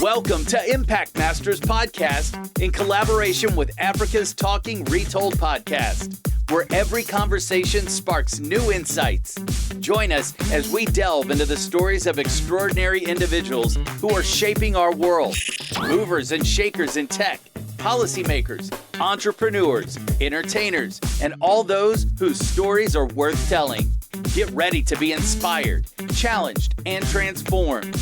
Welcome to Impact Masters Podcast in collaboration with Africa's Talking Retold Podcast, where every conversation sparks new insights. Join us as we delve into the stories of extraordinary individuals who are shaping our world. Movers and shakers in tech, policymakers, entrepreneurs, entertainers, and all those whose stories are worth telling. Get ready to be inspired, challenged, and transformed.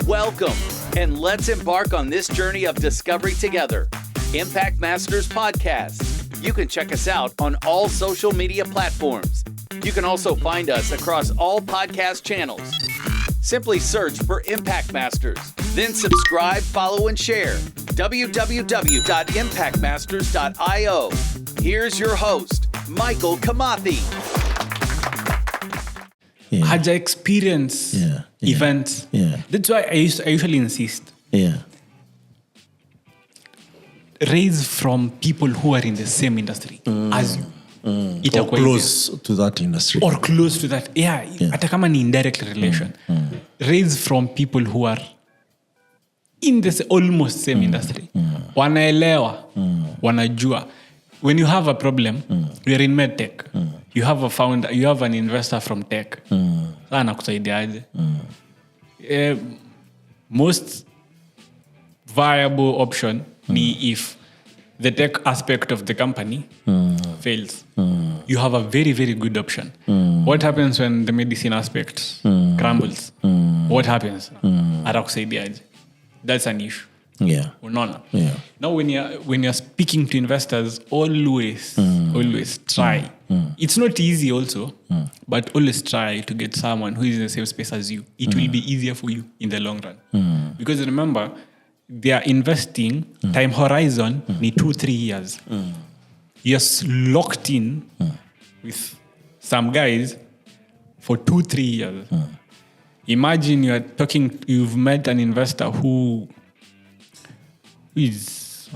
Welcome, and let's embark on this journey of discovery together. Impact Masters Podcast. You can check us out on all social media platforms. You can also find us across all podcast channels. Simply search for Impact Masters, then subscribe, follow, and share. www.impactmasters.io. Here's your host, Michael Kamathi. Haja experience events. That's why I usually insist. Raise from people who are in the same industry as you. Or close to that industry. Or close to that. Hata kama ni indirect relation. Raise from people who are in this almost same industry. Wanaelewa, wanajua. When you have a problem, you're in medtech. You have a founder, you have an investor from tech. Sana kusaidiaje. Most viable option ni if the tech aspect of the company fails. You have a very, very good option. What happens when the medicine aspect crumbles? What happens? Atakusaidiaje. That's an issue. Unaona? Now when you're speaking to investors, always try. It's not easy also, but always try to get someone who is in the same space as you. It will be easier for you in the long run. Because remember, they are investing, time horizon, ni 2-3 years. You're locked in with some guys for 2-3 years. Imagine you've met an investor who is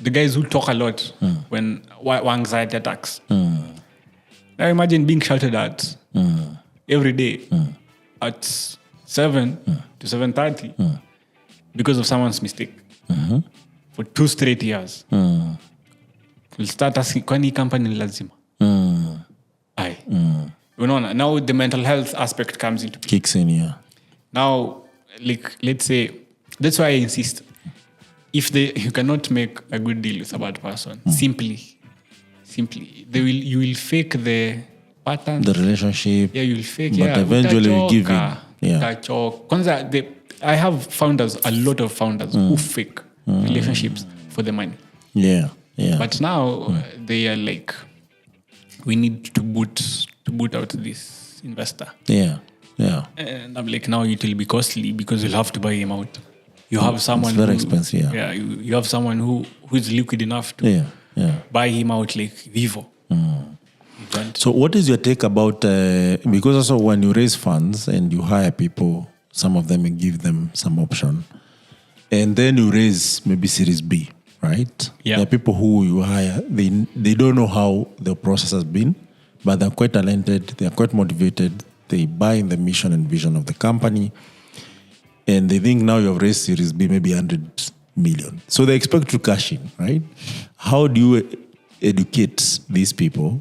the guys who talk a lot when anxiety attacks. Now imagine being shouted at every day at 7 to 7:30 because of someone's mistake for 2 straight years. We'll start asking, kwani company lazima? Now the mental health aspect comes into play. Kicks in, Now, let's say, that's why I insist. If you cannot make a good deal with a bad person, simply, you will fake the pattern, the relationship. You will fake. But eventually you give in. I have a lot of founders who fake relationships for the money. But now they are like, we need to boot out this investor. And I'm like, now it will be costly because you'll have to buy him out. You have someone it's very expensive. You have someone who is liquid enough to buy him out like Vivo. So what is your take about, because also when you raise funds and you hire people, some of them, you give them some option, and then you raise maybe Series B, right? There are people who you hire, they don't know how the process has been, but they're quite talented, they're quite motivated, they buy in the mission and vision of the company, and they think now you have raised Series B, maybe 100 million. So they expect to cash in, right? How do you educate these people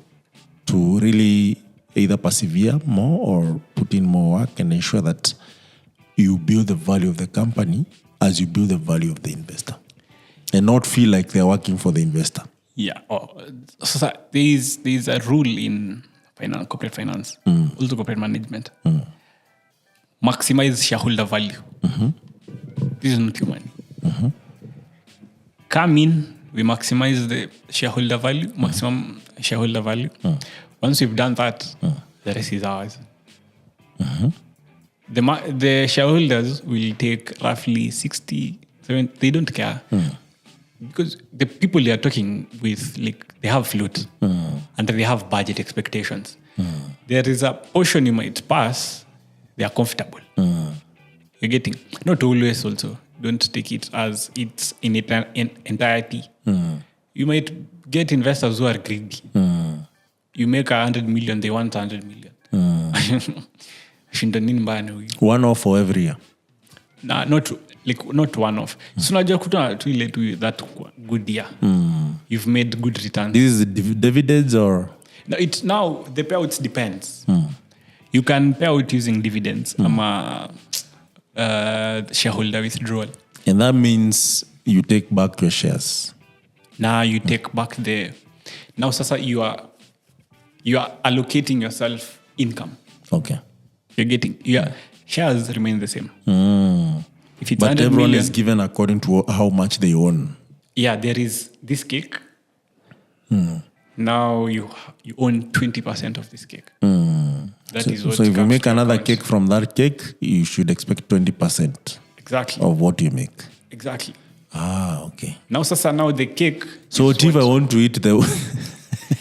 to really either persevere more or put in more work and ensure that you build the value of the company as you build the value of the investor and not feel like they're working for the investor? So there's a rule in corporate finance, also corporate management. Maximize shareholder value. This is not your money. Come in, we maximize the shareholder value, maximum shareholder value. Once we've done that, the rest is ours. The shareholders will take roughly 60, 70, they don't care. Because the people they are talking with, they have float and they have budget expectations. There is a portion you might pass, they are comfortable. You're getting, not always also. Don't take it as it's in entirety. You might get investors who are greedy. You make 100 million, they want 100 million. One off for every year. not one off. So unajua kutoa tu ile tu that good year. You've made good returns. This is dividends or now the payouts depends. You can pay out using dividends ama shareholder withdrawal. and that means you take back your shares. Now you take back now sasa you are allocating yourself income. Okay. Shares remain the same. If it's But 100 everyone million, is given according to how much they own. yeah, there is this cake. Now you own 20% of this cake. That is what So if you comes make to another account. cake from that cake, you should expect 20% Exactly. of what you make. Exactly. Okay. Now the cake. So is if I want to eat the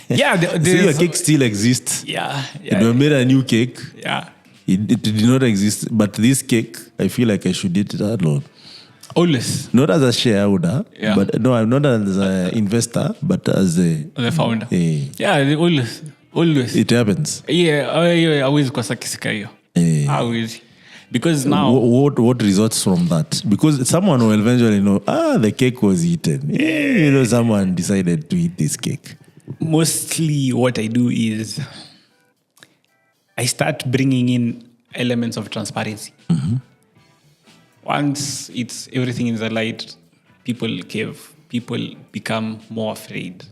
yeah, so your cake still exists. Yeah. If I made a new cake, Yeah. it did not exist. But this cake, I feel like I should eat it alone. Always. Not as a shareholder, Yeah. but no, I'm not as an investor, but as a The founder. Yeah. Yeah, always. It happens. Yeah, always kosa kisika hiyo. Always. Because now What results from that? Because someone will eventually know, the cake was eaten. Someone decided to eat this cake. mostly what I do is I start bringing in elements of transparency. Once everything is a light, people become more afraid.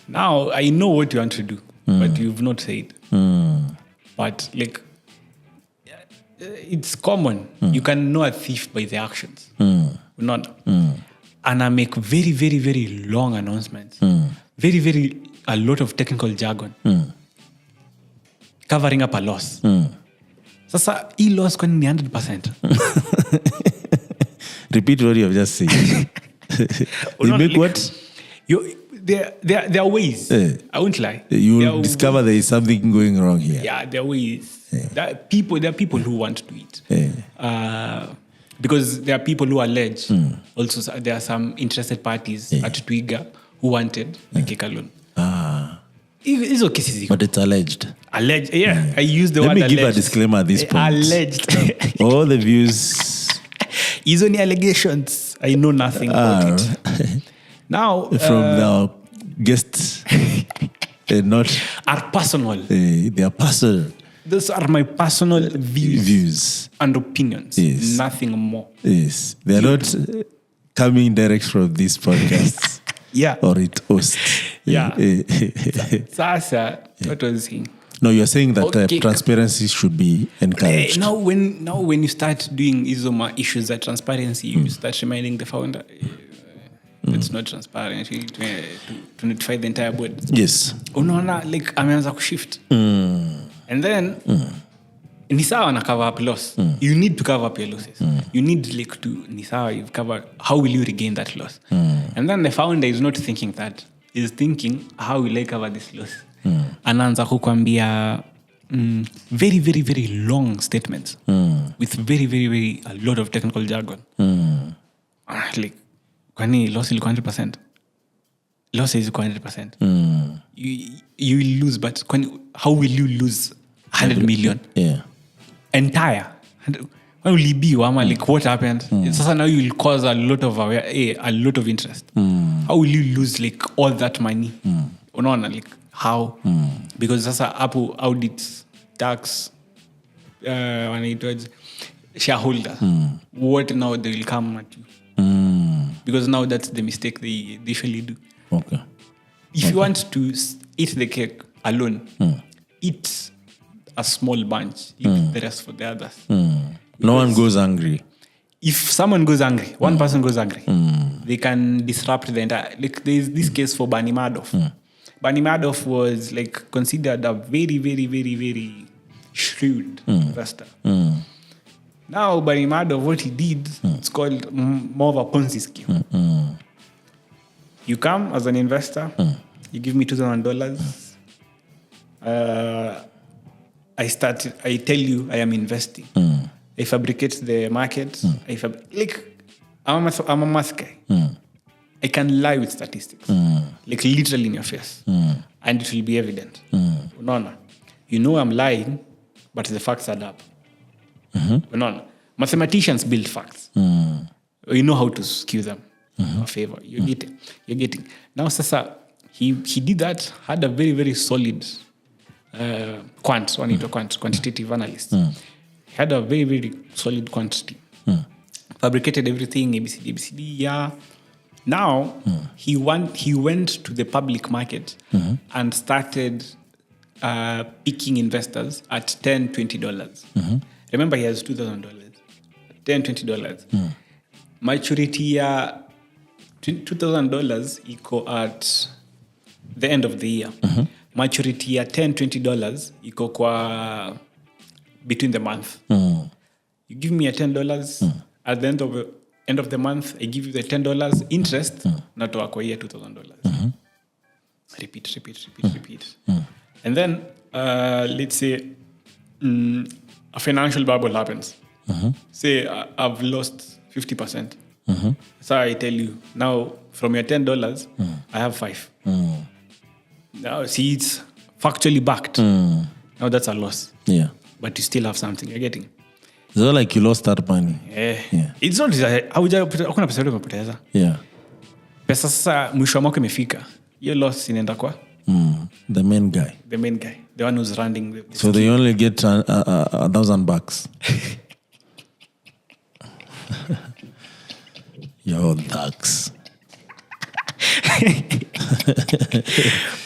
Now I know what you want to do, but you've not said. But it's common. You can know a thief by the actions. Not. And I make very, very, very long announcements. Very, very, a lot of technical jargon. Covering up a loss. Sasa, loss kwani ni 100%. Repeat what you have just said. You make what? There are ways. I won't lie. You discover there is something going wrong here. Yeah, there are ways. There are people who want to do it. Because there are people who allege. Also, there are some interested parties at Twiga who wanted the cake alone. Hizo cases. But it's alleged. Alleged, yeah. I use the Let word me alleged. give a disclaimer at this point. Alleged. All the views It's only allegations. I know nothing about it. Now, from the guests not are personal. they are personal Those are my personal views and opinions. Yes. Nothing more. Yes, they are not coming direct from this podcast. Yeah. Or it hosts. Yeah. Sasa, what was he saying? No, you're saying that Okay. transparency should be encouraged. Now when you start doing isoma issues at transparency, you start reminding the founder, it's not transparent to notify the entire board. Yes. Unaona ameanza kushift. And then ni sawa na cover up loss. You need to cover up your losses. You need to ni sawa you've covered. How will you regain that loss? And then the founder is not thinking that. He's thinking, how will I cover this loss? Anaanza kukwambia very, very, very long statements with very, very, very a lot of technical jargon. Kwani loss ilikuwa 100%? Loss is 100%. You will lose, but how will you lose 100 million? Yeah. Entire. When will it be? What happened? Sasa now you will cause a lot of interest. How will you lose all that money? Unaona how? Because sasa hapo audits, tax, wanaitwaje, shareholder. What now they will come at you? Because now that's the mistake they usually do. Okay. If you want to eat the cake alone, eat a small bunch, leave the rest for the others. No one goes angry. If someone goes angry, one person goes angry, they can disrupt the entire. There's this case for Barney Madoff. Barney Madoff was considered a very, very, very, very shrewd investor. Now, Barney Madoff, what he did, it's called more of a Ponzi scheme. You come as an investor, you give me $2,000. I tell you I am investing. I fabricate the market. I'm a math guy. I can lie with statistics. Literally in your face. And it will be evident. No. You know I'm lying, but the facts add up. No. Mathematicians build facts. You know how to skew them in your favor. You're getting. Now, Sasa, he did that, had a very, very solid quantitative analyst. He had a very, very solid quantity. Fabricated everything, ABCD, yeah. Now, he went to the public market and started picking investors at $10, $20. Remember, he has $2,000. $10, $20. Maturity $2,000 equal at the end of the year. Maturity $10, $20 equal kwa between the month. You give me $10 at the end of the month, I give you the $10 interest, not to acquire $2,000. Repeat. And then, let's say a financial bubble happens. Say I've lost 50%. So I tell you, now from your $10, I have $5. Now, see, it's factually backed. Now that's a loss. Yeah. But you still have something. You're getting. It's not like you lost that money. Yeah. It's not hakuna pesa yote umepoteza. Yeah. Pesa sasa mwisho wa mwaka imefika. Your loss inaenda kwa the main guy. The one who's running the so they only get $1,000. Yo, thugs.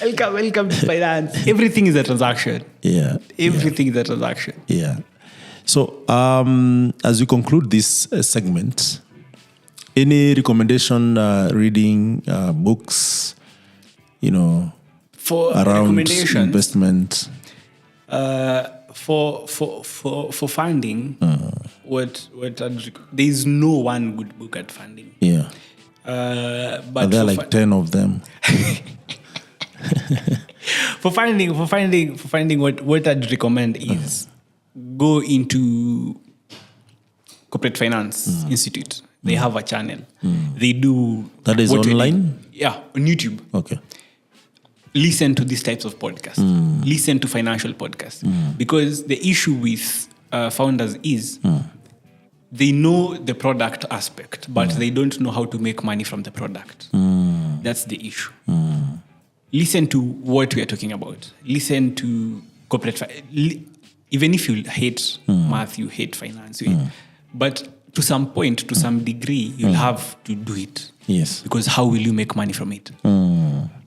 Welcome to finance. Everything is a transaction. Yeah. Everything is a transaction. Yeah. So, as we conclude this segment, any recommendation, reading books, for around investment? For funding, there is no one good book at funding. Yeah. But are there like 10 of them? For finding what I'd recommend is go into Corporate Finance Institute. They have a channel. They do that is online? Yeah, on YouTube. Okay. Listen to these types of podcasts. Listen to financial podcasts. Because the issue with founders is they know the product aspect, but they don't know how to make money from the product. That's the issue. Listen to what we are talking about. Listen to corporate even if you hate math, you hate finance, but to some point, to some degree, you'll have to do it. Yes. Because how will you make money from it?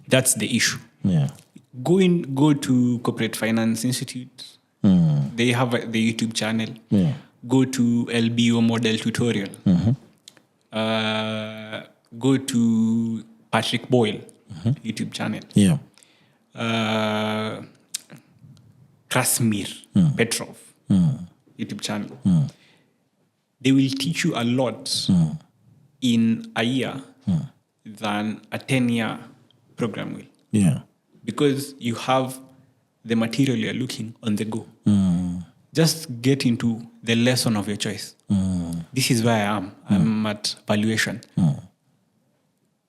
That's the issue. Yeah. Go to Corporate Finance Institute. They have the YouTube channel. Yeah. Go to LBO model tutorial. Go to Patrick Boyle YouTube channel. Yeah. Krasmir Petrov YouTube channel. They will teach you a lot in a year than a 10-year program will. Yeah. Because you have the material you're looking on the go. Just get into the lesson of your choice. This is where I am. I'm at valuation.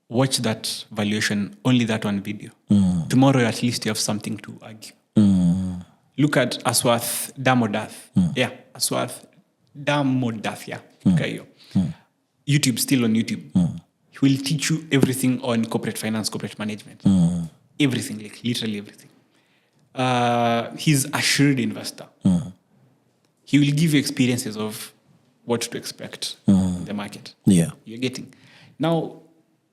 Watch that valuation, only that one video. Tomorrow, at least you have something to argue. Look at Aswath Damodath. Yeah, Aswath Damodath. Yeah. Okay. YouTube, still on YouTube. He will teach you everything on corporate finance, corporate management. Everything, like literally everything. He's a shrewd investor. He will give you experiences of what to expect in the market. Yeah. You're getting. Now,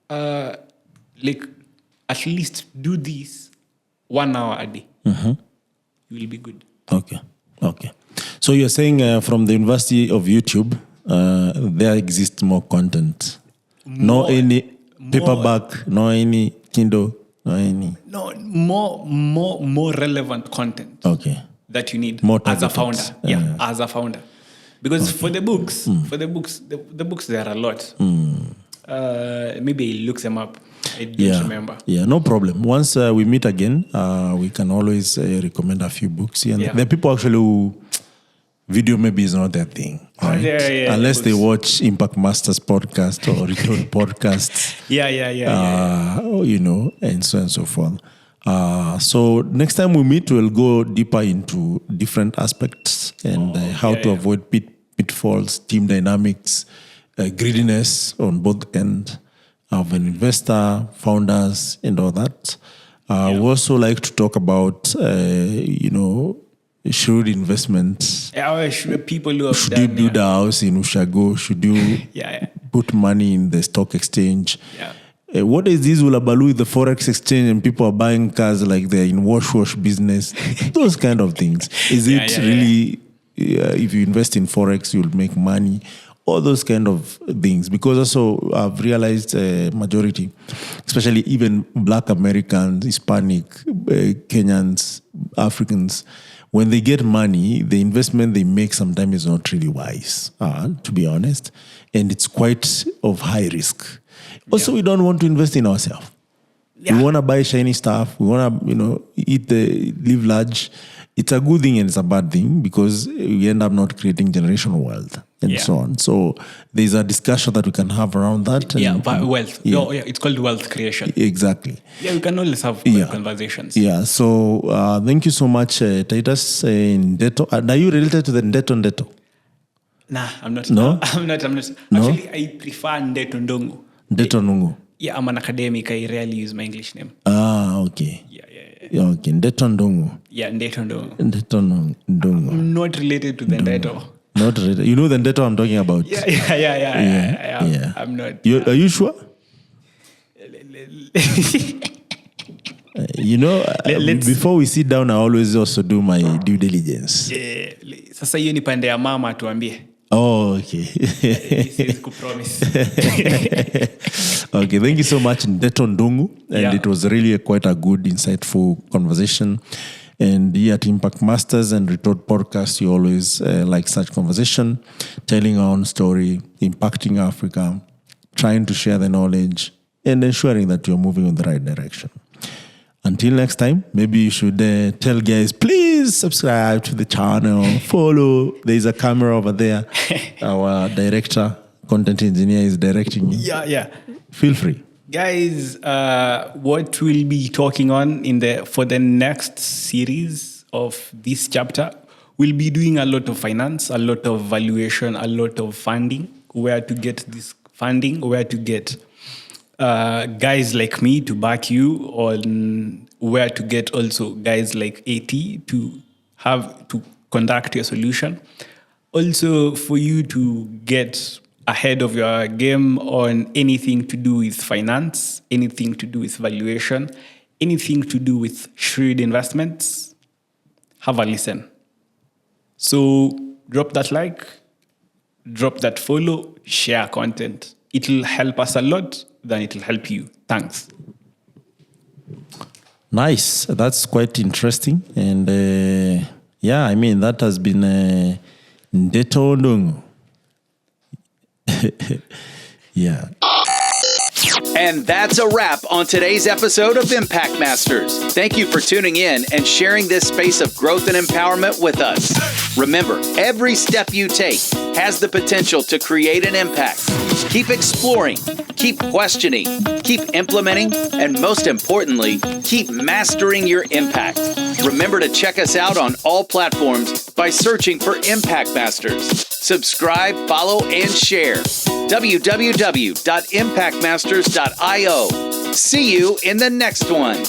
like, at least do this 1 hour a day. You will be good. Okay. So you're saying from the University of YouTube, there exists more content. No any paperback, no any Kindle, no any. No, more relevant content. Okay. That you need more as a founder. As a founder. Because for the books, the books there are a lot. Maybe look them up. I don't remember. Yeah, no problem. Once we meet again, we can always recommend a few books. And there are people actually who video maybe is not their thing, right? Unless they watch Impact Masters podcast or Retold podcasts. And so on and so forth. So next time we meet, we'll go deeper into different aspects and how to avoid pitfalls, team dynamics, greediness on both ends of an investor, founders, and all that. We also like to talk about, shrewd investments. People who have Should you build a house in Ushago? Should you put money in the stock exchange? What is this Ulabalu with the Forex exchange and people are buying cars like they're in wash business? Those kind of things. Is it really, if you invest in Forex, you'll make money? All those kind of things. Because also I've realized majority, especially even Black Americans, Hispanic, Kenyans, Africans, when they get money, the investment they make sometimes is not really wise, to be honest. And it's quite of high risk. Also, we don't want to invest in ourselves. We want to buy shiny stuff. We want to, live large. It's a good thing and it's a bad thing because we end up not creating generational wealth and so on. So there's a discussion that we can have around that. Wealth. It's called wealth creation. Exactly. We can always have conversations. So thank you so much, Titus Ndeto. Are you related to the Ndeto? Nah, I'm not. No? I'm not. No? Actually, I prefer Ndeto Ndongo. Ndeto Ndongo. Yeah, I'm an academic. I rarely use my English name. Okay. Okay, Ndeto Ndongo. Yeah, Ndeto Ndongo. Ndeto Ndongo. I'm not related to the Ndeto. Not related. You know the Ndeto I'm talking about? Yeah. I'm not. Are you sure? Before we sit down, I always also do my due diligence. Sasa hiyo ni pande ya mama tuambie. Oh, okay. Okay, thank you so much, Ndeto Ndongo. And it was really quite a good, insightful conversation. And here at Impact Masters and Retort Podcast, you always like such conversation, telling our own story, impacting Africa, trying to share the knowledge, and ensuring that you're moving in the right direction. Until next time, maybe you should tell guys, please subscribe to the channel, follow. There's a camera over there. Our director, content engineer is directing you. Yeah. Feel free. Guys, what we'll be talking on for the next series of this chapter, we'll be doing a lot of finance, a lot of valuation, a lot of funding, where to get this funding, where to get guys like me to back you, on where to get also guys like AT to conduct your solution. Also for you to get ahead of your game on anything to do with finance, anything to do with valuation, anything to do with shrewd investments, have a listen. So drop that like, drop that follow, share content. It'll help us a lot, then it'll help you. Thanks. Nice. That's quite interesting. And that has been Ndeto Ndongo. Yeah. And that's a wrap on today's episode of Impact Masters. Thank you for tuning in and sharing this space of growth and empowerment with us. Remember, every step you take has the potential to create an impact. Keep exploring, keep questioning, keep implementing, and most importantly, keep mastering your impact. Remember to check us out on all platforms by searching for Impact Masters. Subscribe, follow, and share. www.impactmasters.io. See you in the next one.